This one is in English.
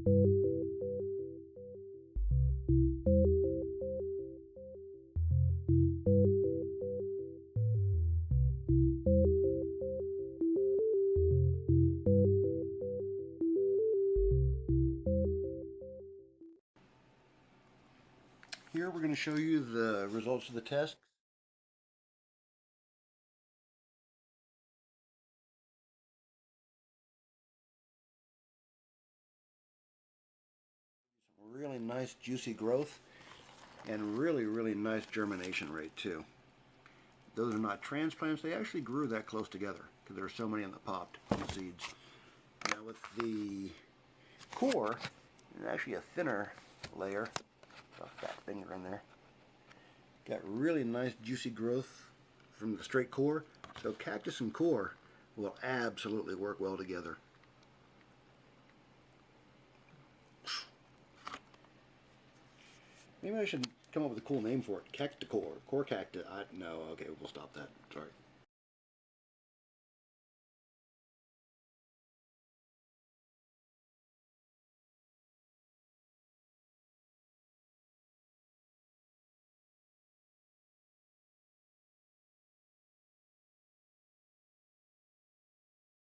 Here we're going to show you the results of the test. Some really nice juicy growth and really nice germination rate too. Those are not transplants, they actually grew that close together because there were so many in that popped from seeds. Now with the core, it's actually a thinner layer, a fat finger in there. Got really nice juicy growth from the straight core, so cactus and core will absolutely work well together. Maybe I should come up with a cool name for it. Cacticore, core cactus. No, okay, we'll stop that. Sorry.